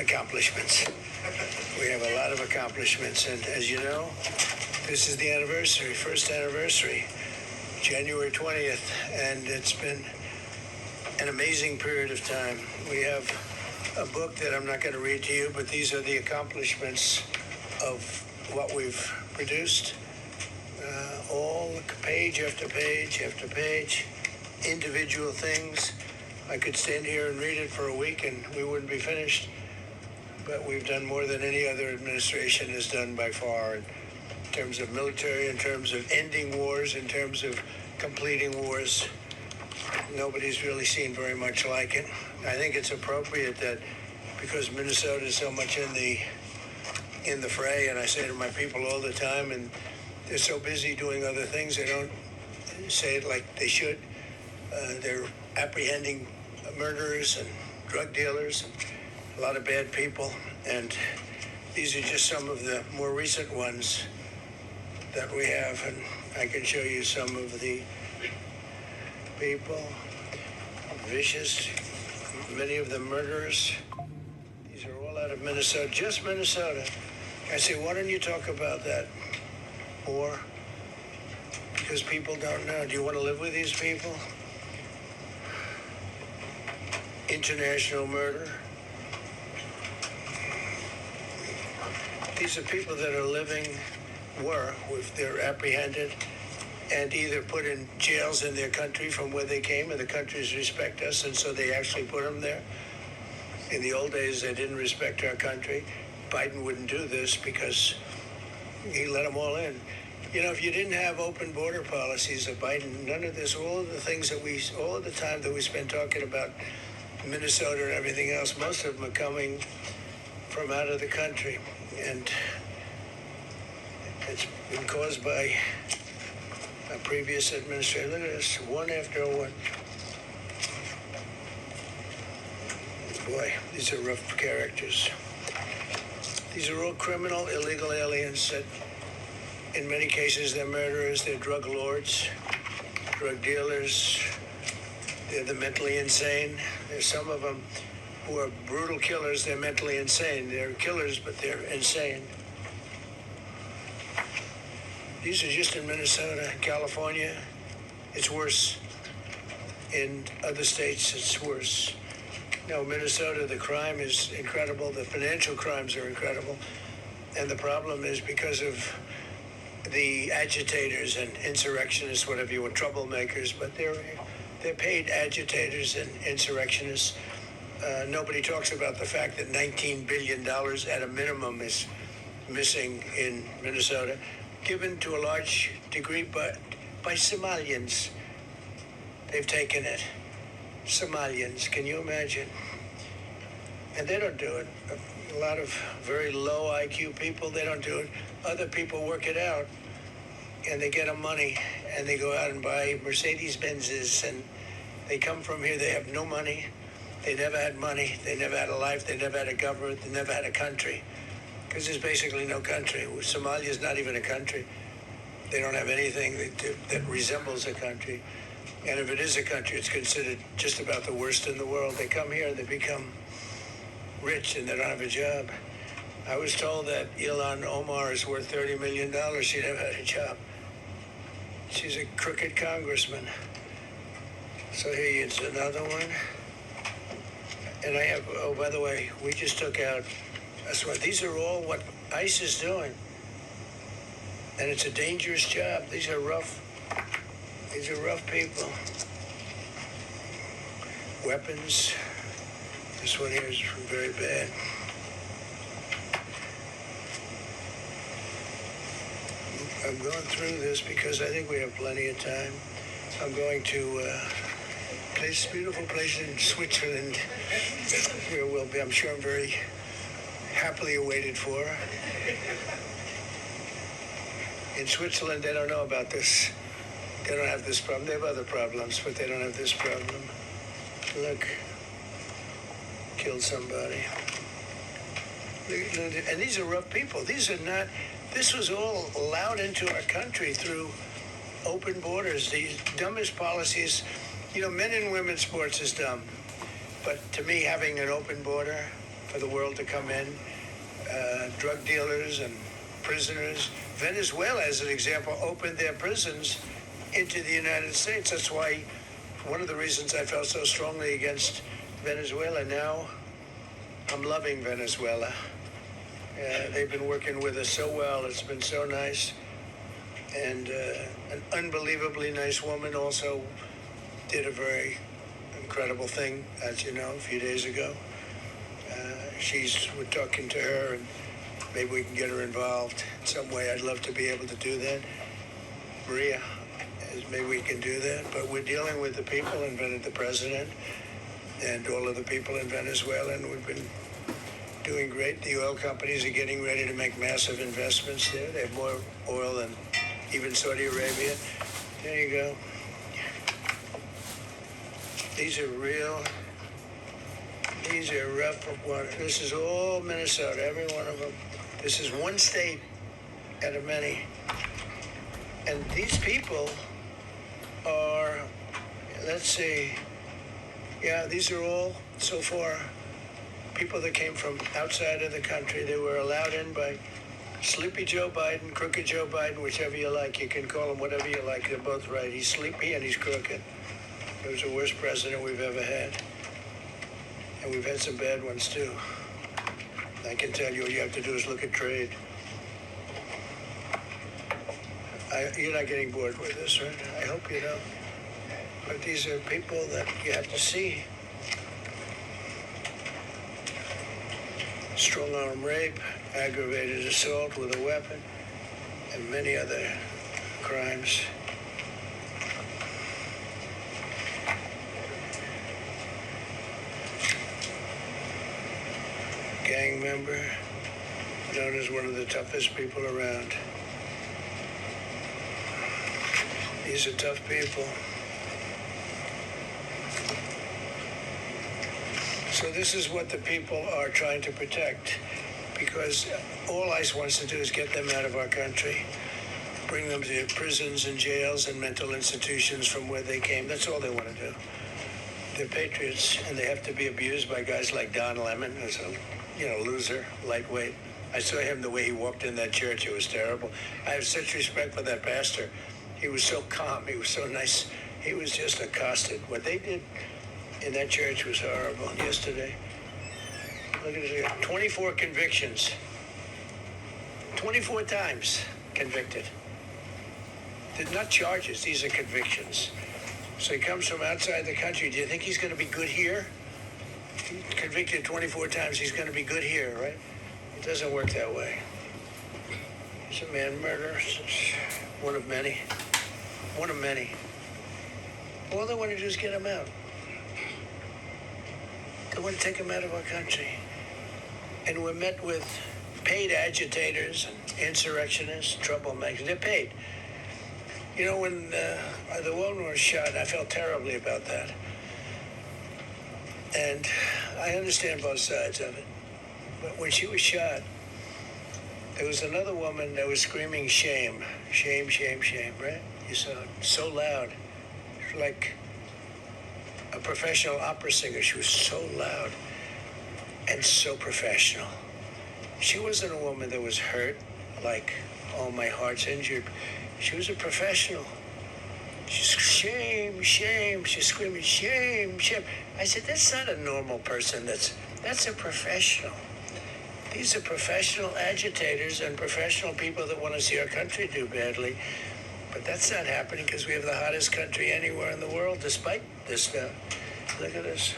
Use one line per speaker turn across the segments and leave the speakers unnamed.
accomplishments. We have a lot of accomplishments, and as you know, this is the anniversary, first anniversary, January 20th, and it's been an amazing period of time. We have a book that I'm not going to read to you, but these are the accomplishments of what we've produced. All page after page after page, individual things. I could stand here and read it for a week and we wouldn't be finished. But we've done more than any other administration has done by far in terms of military, in terms of ending wars, in terms of completing wars. Nobody's really seen very much like it. I think it's appropriate that because Minnesota is so much in the fray, and I say to my people all the time, and they're so busy doing other things, they don't say it like they should. They're apprehending murderers and drug dealers and a lot of bad people, and these are just some of the more recent ones that we have, and I can show you some of the people, vicious, many of them murderers. These are all out of Minnesota, just Minnesota. I say, why don't you talk about that more? Because people don't know. Do you want to live with these people? International murder. These are people that are living, they're apprehended and either put in jails in their country from where they came, and the countries respect us, and so they actually put them there. In the old days, they didn't respect our country. Biden wouldn't do this because he let them all in. You know, if you didn't have open border policies of Biden, none of this, all of the things that all of the time that we spend talking about Minnesota and everything else, most of them are coming from out of the country. And it's been caused by a previous administration. Look at this, one after one. Boy, these are rough characters. These are all criminal, illegal aliens that, in many cases, they're murderers, they're drug lords, drug dealers, they're the mentally insane. There's some of them who are brutal killers, they're mentally insane. They're killers, but they're insane. These are just in Minnesota. California, it's worse. In other states, it's worse. No, Minnesota, the crime is incredible. The financial crimes are incredible. And the problem is because of the agitators and insurrectionists, whatever you want, troublemakers, but they're paid agitators and insurrectionists. Nobody talks about the fact that $19 billion at a minimum is missing in Minnesota, given to a large degree by Somalians. They've taken it. Somalians, can you imagine? And they don't do it. A lot of very low IQ people, they don't do it. Other people work it out, and they get them money, and they go out and buy Mercedes-Benzes, and they come from here, they have no money. They never had money, they never had a life, they never had a government, they never had a country. Because there's basically no country. Somalia is not even a country. They don't have anything that resembles a country. And if it is a country, it's considered just about the worst in the world. They come here, they become rich, and they don't have a job. I was told that Ilhan Omar is worth $30 million. She never had a job. She's a crooked congressman. So here is another one. And I have, oh, by the way, we just took out, that's what, these are all what ICE is doing. And it's a dangerous job. These are rough people. Weapons. This one here is very bad. I'm going through this because I think we have plenty of time. I'm going to this beautiful place in Switzerland where we'll be, I'm sure I'm very happily awaited for. In Switzerland, they don't know about this. They don't have this problem. They have other problems, but they don't have this problem. Look, killed somebody. And these are rough people. These are not, this was all allowed into our country through open borders. These dumbest policies, you know, men and women's sports is dumb. But to me, having an open border for the world to come in, drug dealers and prisoners. Venezuela, as an example, opened their prisons into the United States. That's why one of the reasons I felt so strongly against Venezuela. Now I'm loving Venezuela. They've been working with us so well. It's been so nice. And an unbelievably nice woman also did a very incredible thing, as you know, a few days ago. We're talking to her, and maybe we can get her involved in some way. I'd love to be able to do that. Maria, maybe we can do that. But we're dealing with the people and the president and all of the people in Venezuela, and we've been doing great. The oil companies are getting ready to make massive investments there. They have more oil than even Saudi Arabia. There you go. These are rough water. This is all Minnesota, every one of them. This is one state out of many. And these people are, let's see, these are all, so far, people that came from outside of the country. They were allowed in by Sleepy Joe Biden, Crooked Joe Biden, whichever you like. You can call him whatever you like. They're both right. He's sleepy and he's crooked. He was the worst president we've ever had. And we've had some bad ones, too. I can tell you, all you have to do is look at trade. You're not getting bored with this, right? I hope you don't. But these are people that you have to see. Strong-arm rape, aggravated assault with a weapon, and many other crimes. Gang member, known as one of the toughest people around. These are tough people. So this is what the people are trying to protect, because all ICE wants to do is get them out of our country, bring them to prisons and jails and mental institutions from where they came. That's all they want to do. They're patriots, and they have to be abused by guys like Don Lemon, who's a loser, lightweight. I saw him the way he walked in that church. It was terrible. I have such respect for that pastor. He was so calm. He was so nice. He was just accosted. What they did in that church was horrible yesterday. Look at this. 24 convictions. 24 times convicted. They're not charges. These are convictions. So he comes from outside the country. Do you think he's going to be good here? He's convicted 24 times. He's going to be good here, right? It doesn't work that way. He's a man murderer. One of many. One of many. All they want to do is get him out. They want to take him out of our country. And we're met with paid agitators and insurrectionists, troublemakers. They're paid. You know, when the woman was shot, I felt terribly about that. And I understand both sides of it. But when she was shot, there was another woman that was screaming shame. Shame, shame, shame, right? You saw it. So loud. It was like a professional opera singer. She was so loud and so professional. She wasn't a woman that was hurt, like, oh, my heart's injured. She was a professional. She's shame, shame. She's screaming, shame, shame. I said, that's not a normal person. That's a professional. These are professional agitators and professional people that want to see our country do badly. But that's not happening because we have the hottest country anywhere in the world, despite this stuff. Look at this.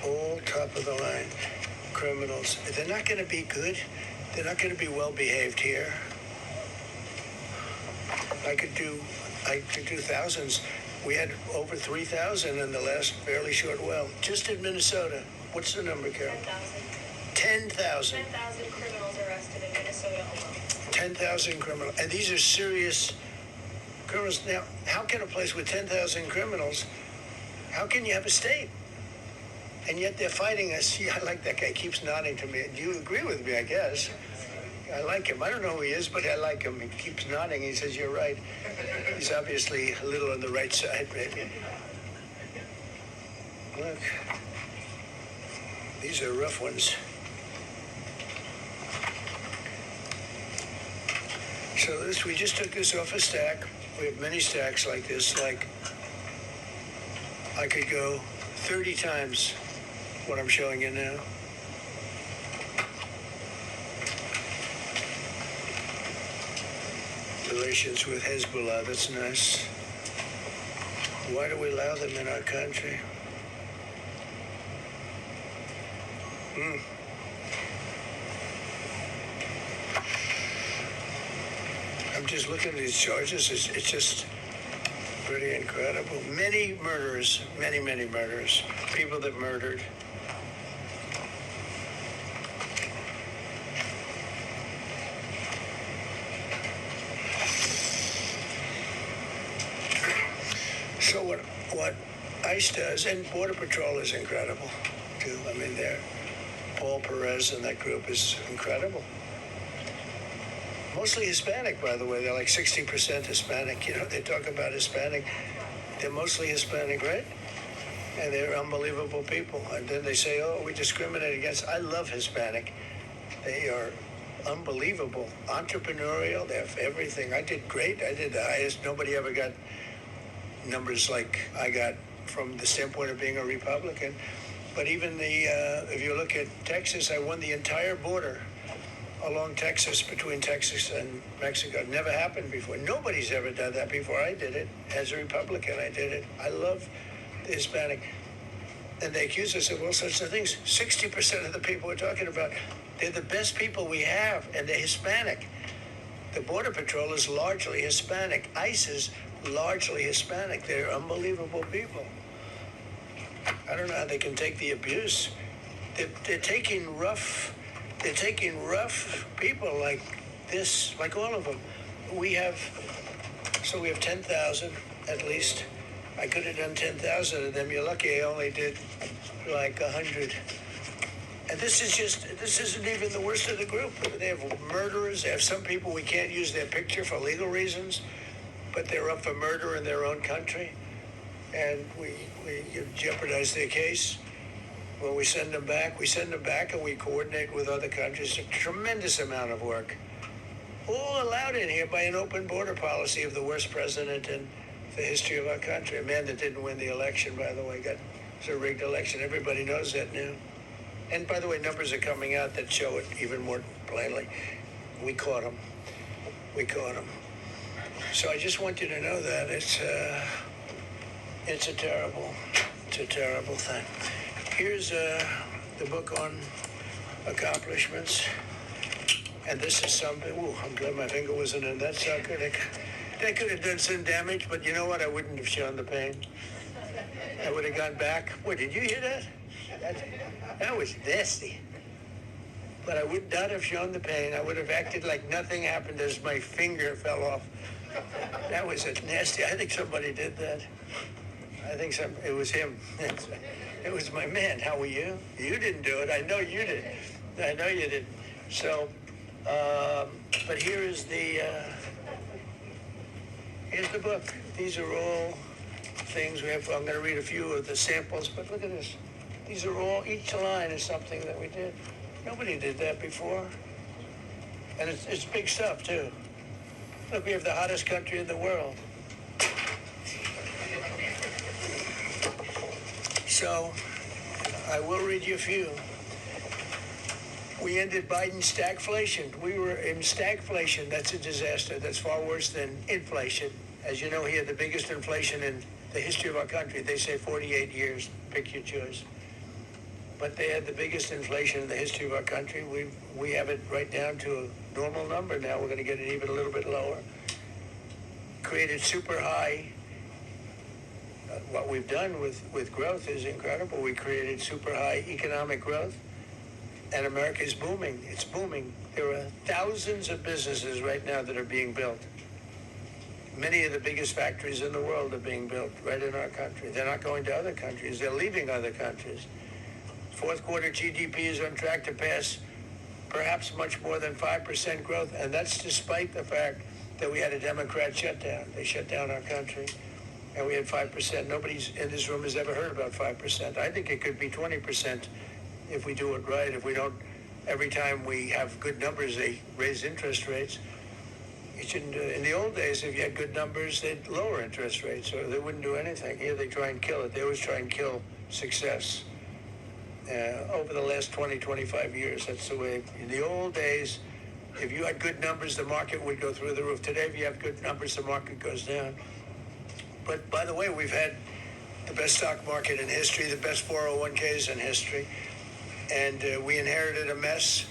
All top of the line criminals. They're not going to be good. They're not going to be well behaved here. I could do thousands. We had over 3,000 in the last fairly short while. Just in Minnesota. What's the number, Carol? 10,000.
10,000 criminals arrested in Minnesota alone.
10,000 criminals. And these are serious criminals. Now, how can a place with 10,000 criminals, how can you have a state? And yet they're fighting us. Yeah, I like that guy. Keeps nodding to me. Do you agree with me, I guess? I like him. I don't know who he is, but I like him. He keeps nodding. He says, you're right. He's obviously a little on the right side, maybe. Look. These are rough ones. So we just took this off a stack. We have many stacks like this. Like, I could go 30 times what I'm showing you now. Relations with Hezbollah, that's nice. Why do we allow them in our country? I'm just looking at these charges. It's just pretty incredible. Many murderers, many murderers, people that murdered. So what ICE does, and Border Patrol is incredible too. I mean, Paul Perez and that group is incredible. Mostly Hispanic, by the way. They're like 60% Hispanic. You know, they talk about Hispanic. They're mostly Hispanic, right? And they're unbelievable people. And then they say, oh, we discriminate against. I love Hispanic. They are unbelievable. Entrepreneurial. They have everything. I did great. I did the highest. Nobody ever got numbers like I got from the standpoint of being a Republican. But even if you look at Texas, I won the entire border along Texas, between Texas and Mexico. It never happened before. Nobody's ever done that before. I did it. As a Republican, I did it. I love the Hispanic. And they accuse us of all sorts of things. 60% of the people we're talking about, they're the best people we have, and they're Hispanic. The Border Patrol is largely Hispanic. ICE is largely Hispanic. They're unbelievable people. I don't know how they can take the abuse. They're taking rough people like this, like all of them. We have 10,000 at least. I could have done 10,000 of them. You're lucky I only did like 100. And this isn't even the worst of the group. They have murderers. They have some people we can't use their picture for legal reasons, but they're up for murder in their own country. And we jeopardize their case. When we send them back and we coordinate with other countries. A tremendous amount of work. All allowed in here by an open border policy of the worst president in the history of our country. A man that didn't win the election, by the way, it's a rigged election. Everybody knows that now. And by the way, numbers are coming out that show it even more plainly. We caught him. So I just want you to know that it's a terrible thing. Here's the book on accomplishments. And this is something, I'm glad my finger wasn't in that sucker. That could have done some damage, but you know what? I wouldn't have shown the pain. I would have gone back. What, did you hear that? That was nasty. But I would not have shown the pain. I would have acted like nothing happened as my finger fell off. That was a nasty, I think somebody did that. It was him. It was my man. How were you? You didn't do it. I know you did. I know you did. So, but here's the book. These are all things we have. I'm going to read a few of the samples, but look at this. These are all, each line is something that we did. Nobody did that before. And it's big stuff, too. Look, we have the hottest country in the world. So, I will read you a few. We ended Biden's stagflation. We were in stagflation. That's a disaster. That's far worse than inflation. As you know, he had the biggest inflation in the history of our country. They say 48 years. Pick your choice. But they had the biggest inflation in the history of our country. We have it right down to a normal number now. We're going to get it even a little bit lower. Created super high. What we've done with growth is incredible. We created super high economic growth, and America is booming. It's booming. There are thousands of businesses right now that are being built. Many of the biggest factories in the world are being built right in our country. They're not going to other countries. They're leaving other countries. Fourth quarter GDP is on track to pass perhaps much more than 5% growth, and that's despite the fact that we had a Democrat shutdown. They shut down our country, and we had 5%. Nobody in this room has ever heard about 5%. I think it could be 20% if we do it right. If we don't, every time we have good numbers, they raise interest rates. You shouldn't. In the old days, if you had good numbers, they'd lower interest rates, or they wouldn't do anything. Here, they try and kill it. They always try and kill success. Over the last 20, 25 years, that's the way. In the old days, if you had good numbers, the market would go through the roof. Today, if you have good numbers, the market goes down. But by the way, we've had the best stock market in history, the best 401ks in history, and we inherited a mess.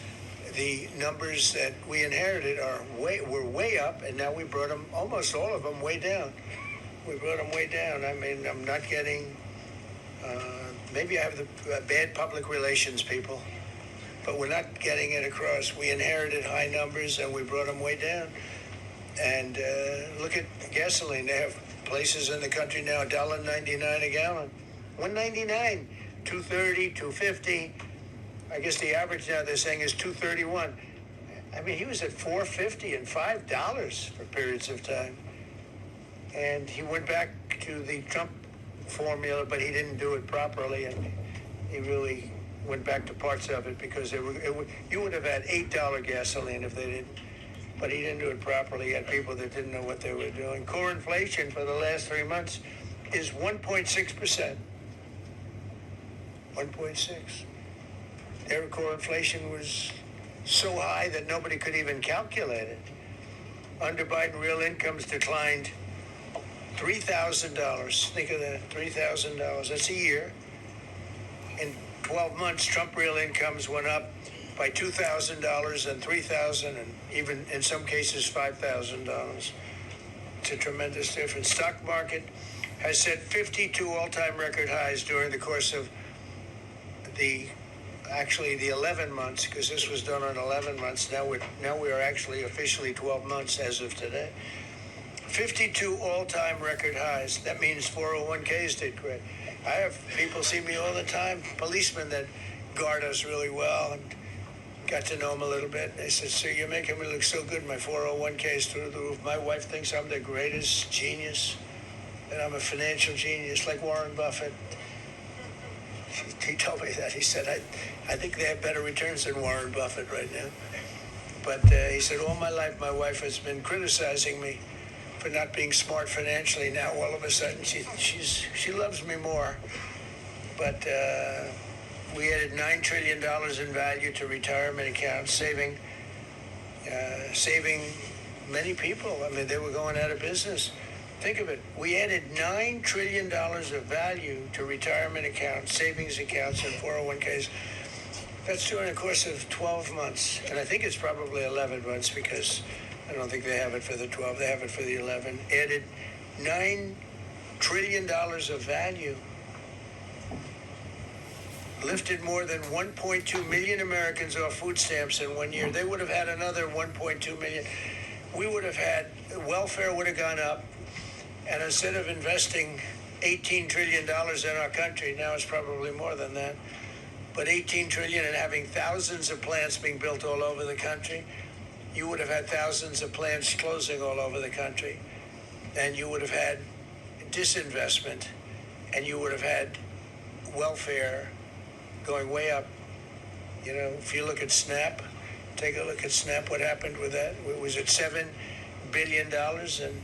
The numbers that we inherited were way up, and now we brought them, almost all of them, way down. We brought them way down. I mean, I'm not getting, maybe I have the bad public relations people, but we're not getting it across. We inherited high numbers, and we brought them way down. And look at gasoline. They have places in the country now, $1.99 a gallon. $1.99, $2.30, $2.50. I guess the average now they're saying is $2.31. I mean, he was at $4.50 and $5 for periods of time. And he went back to the Trump formula, but he didn't do it properly, and he really went back to parts of it because you would have had $8 gasoline if they didn't. But he didn't do it properly. He had people that didn't know what they were doing. Core inflation for the last 3 months is 1.6%. 1.6. Their core inflation was so high that nobody could even calculate it. Under Biden, real incomes declined $3,000. Think of that, $3,000. That's a year. In 12 months, Trump real incomes went up by $2,000 and $3,000 and even in some cases $5,000. It's a tremendous difference. Stock market has set 52 all-time record highs during the course of the 11 months, because this was done on 11 months. Now we are actually officially 12 months as of today. 52 all-time record highs. That means 401ks did great. I have people see me all the time, policemen that guard us really well, and got to know them a little bit. They said, "Sir, you're making me look so good. My 401ks through the roof. My wife thinks I'm the greatest genius, and I'm a financial genius like Warren Buffett." He told me that. He said, I think they have better returns than Warren Buffett right now. But he said, all my life, my wife has been criticizing me for not being smart financially. Now, all of a sudden, she loves me more. But we added $9 trillion in value to retirement accounts, saving many people. I mean, they were going out of business. Think of it. We added $9 trillion of value to retirement accounts, savings accounts, and 401ks. That's during the course of 12 months. And I think it's probably 11 months because I don't think they have it for the 12. They have it for the 11. Added $9 trillion of value. Lifted more than 1.2 million Americans off food stamps in 1 year. They would have had another 1.2 million. We would have had, welfare would have gone up. And instead of investing $18 trillion in our country, now it's probably more than that, but $18 trillion and having thousands of plants being built all over the country, you would have had thousands of plants closing all over the country. And you would have had disinvestment, and you would have had welfare going way up. You know, if you look at SNAP, take a look at SNAP, what happened with that? It was at $7 billion, and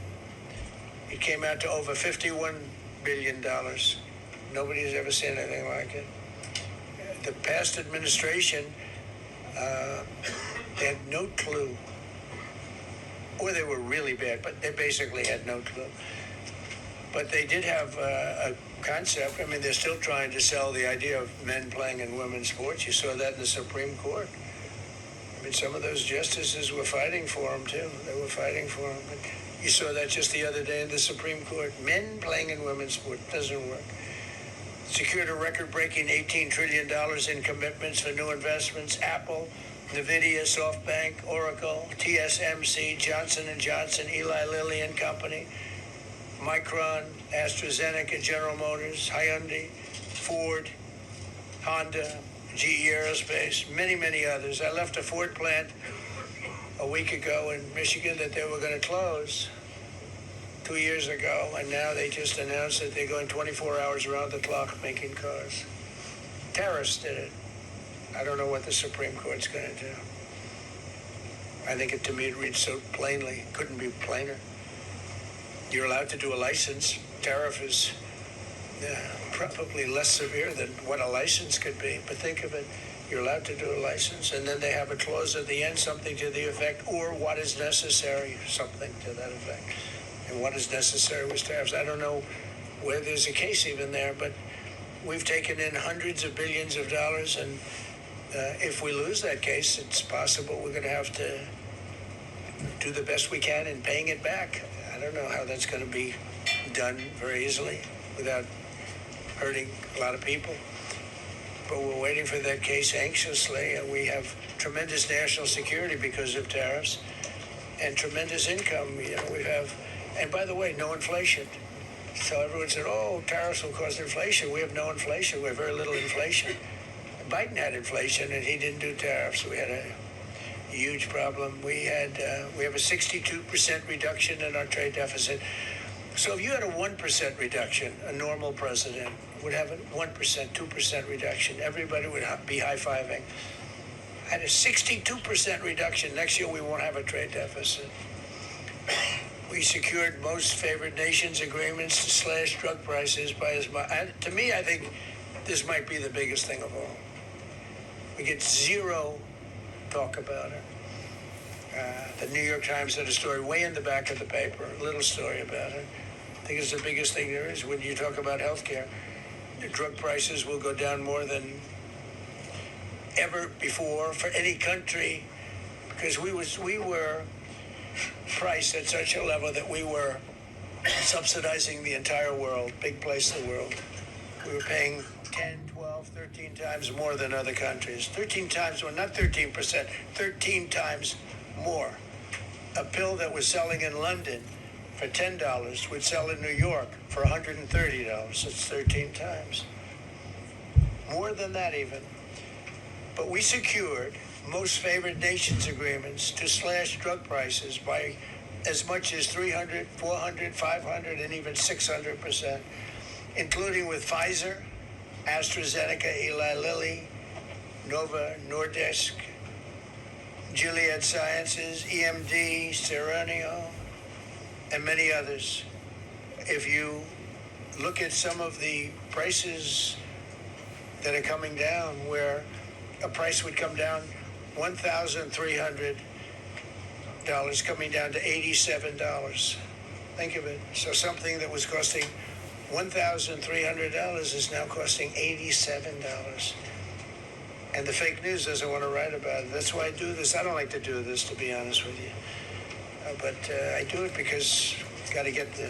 it came out to over $51 billion. Nobody has ever seen anything like it. The past administration, they had no clue. Or they were really bad, but they basically had no clue. But they did have a concept. I mean, they're still trying to sell the idea of men playing in women's sports. You saw that in the Supreme Court. I mean, some of those justices were fighting for them, too. They were fighting for them. You saw that just the other day in the Supreme Court. Men playing in women's sport doesn't work. Secured a record-breaking $18 trillion in commitments for new investments. Apple, NVIDIA, SoftBank, Oracle, TSMC, Johnson & Johnson, Eli Lilly and Company, Micron, AstraZeneca, General Motors, Hyundai, Ford, Honda, GE Aerospace, many, many others. I left a Ford plant a week ago in Michigan that they were going to close 2 years ago, and now they just announced that they're going 24 hours around the clock making cars. Terrorists did it. I don't know what the Supreme Court's going to do. I think to me it reads so plainly, couldn't be plainer. You're allowed to do a license. Tariff is probably less severe than what a license could be, but think of it. You're allowed to do a license, and then they have a clause at the end, something to the effect, or what is necessary, something to that effect. And what is necessary was tariffs. I don't know where there's a case even there, but we've taken in hundreds of billions of dollars, and if we lose that case, it's possible we're going to have to do the best we can in paying it back. I don't know how that's going to be done very easily without hurting a lot of people. But we're waiting for that case anxiously, and we have tremendous national security because of tariffs and tremendous income. You know, we have, and by the way, no inflation. So everyone said, oh, tariffs will cause inflation. We have no inflation. We have very little inflation. Biden had inflation, and he didn't do tariffs. We had a huge problem. We have a 62% reduction in our trade deficit. So if you had a 1% reduction, a normal president would have a 1%, 2% reduction. Everybody would be high-fiving. At a 62% reduction, next year we won't have a trade deficit. We secured most favored nations agreements to slash drug prices by as much. To me, I think this might be the biggest thing of all. We get zero talk about it. The New York Times had a story way in the back of the paper, a little story about it. I think it's the biggest thing there is when you talk about healthcare. The drug prices will go down more than ever before for any country, because we were priced at such a level that we were subsidizing the entire world, big place in the world. We were paying 10, 12, 13 times more than other countries. 13 times more, not 13%, 13 times more. A pill that was selling in London for $10 would sell in New York for $130. It's 13 times. More than that even. But we secured most favored nations agreements to slash drug prices by as much as 300, 400, 500, and even 600%, including with Pfizer, AstraZeneca, Eli Lilly, Novo Nordisk, Gilead Sciences, EMD, Serenio, and many others. If you look at some of the prices that are coming down, where a price would come down $1,300 coming down to $87. Think of it. So something that was costing $1,300 is now costing $87. And the fake news doesn't want to write about it. That's why I do this. I don't like to do this, to be honest with you. But I do it because got to get the